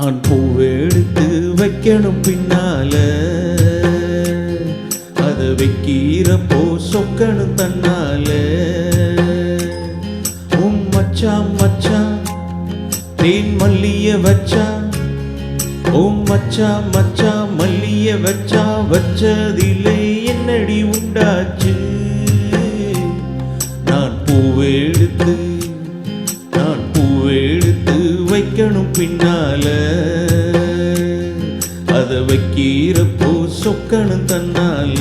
நான் பூவெடுத்து வைக்கணும் பின்னால, அத வைக்கிறப்போ சொக்கணும் தன்னால. மச்சான் மச்சான் தேன் மல்லிய வச்சான், மச்சான் மச்சான் மல்லிய வச்சா வச்சதிலே என்னடி உண்டாச்சு. நான் பூவெடுத்து வைக்கணும் பின்னால, அத வைக்கிறப்போ சொக்கணும் தன்னால.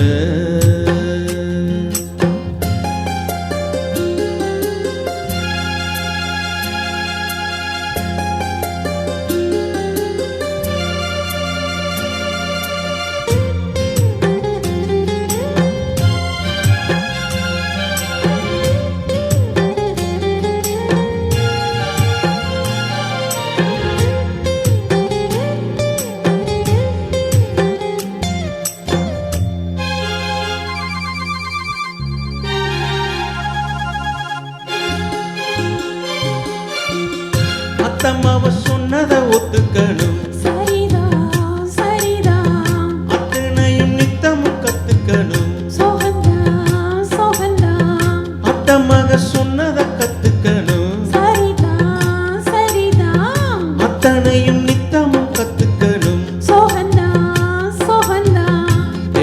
அத்தம்மாவ சொன்னத ஒத்துக்கணும், சரிதான் சரிதான். அத்தனையும் நித்தமும் கத்துக்கணும், சோகந்தான் சோகந்தான். அத்தம்மாக சொன்னத கத்துக்கணும், சரிதான் சரிதான். அத்தனையும் நித்தமும் கத்துக்கணும், சோகந்தான் சோகந்தான்.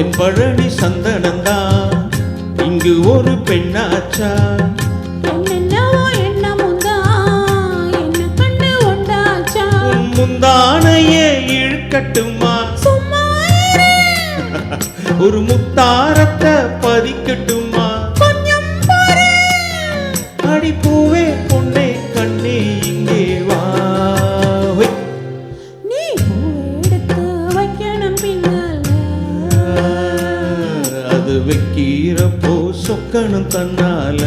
என் பழனி சந்தனந்தான் இங்கு ஒரு பெண்ணாச்சா. முந்தானையே இழுக்கட்டுமா, ஒரு முத்தாரத்தை பதிக்கட்டுமா, அடிப்பூவே பொண்ணே கண்ணே இங்கே வா. நீ எடுத்து வைக்கணும் பின்னால, அது வைக்கிறப்போ சொக்கணும் தன்னால.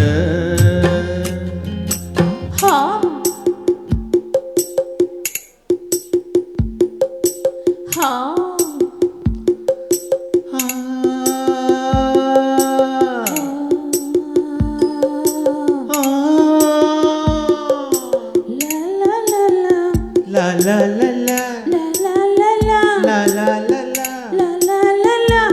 La la la la la la la la la la la la la la la la.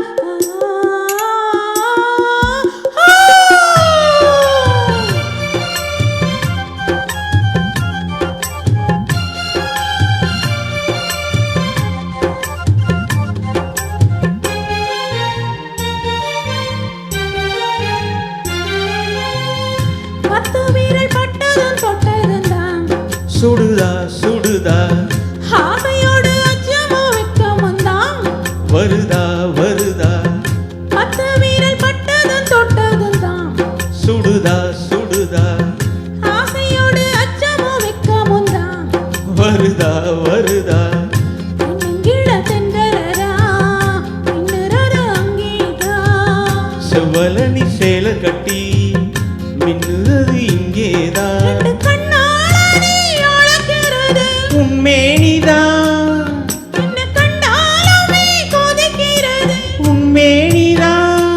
பத்து வீரல் பட்டதும் தொட்டதும் தான் சுடுதா சுடுதா, ஆசையோடு அச்சமோ வெட்கமும் தான் வருதா வருதா, பத்து வீரல் பட்டதும் தொட்டதும் தான் சுடுதா சுடுதா, ஆசையோடு அச்சமோ வெட்கமும் தான் வருதா வருதா. தென்னங்கிழ தென்றலரா மின்னுறது அங்கேதான், செவ்வலனி சேல கட்டி மின்னுறது இங்கேதான். ரெண்டு கண்ணால நீ அழைக்கிறது உண்மேனிதான், என்ன கண்டாலுமே கொதிக்கிறது உண்மேனிதான்.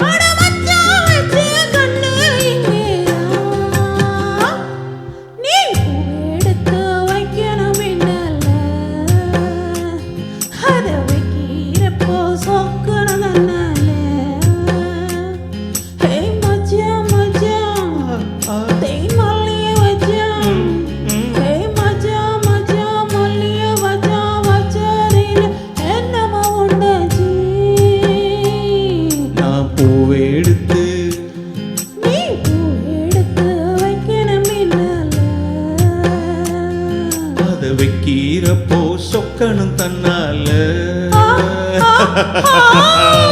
அட மச்சான் வச்ச கண்ணு இங்கேதான். நீ எடுத்து வைக்கணும் பின்னால, அத வைக்கிறப்போ சொக்கணும் தன்னால. ஹே மச்சான் மச்சான் தேன் மல்லிய வச்சான், ஹே மச்சான் மச்சான் மல்லிய வச்சான் வச்சதில என்னமோ உண்டாச்சு. நான் பூவெடுத்து நீ எடுத்து வைக்கணும் பின்னால, அத வைக்கிறப்போ சொக்கணும் தன்னால. ஆ, ஆ, ஆ.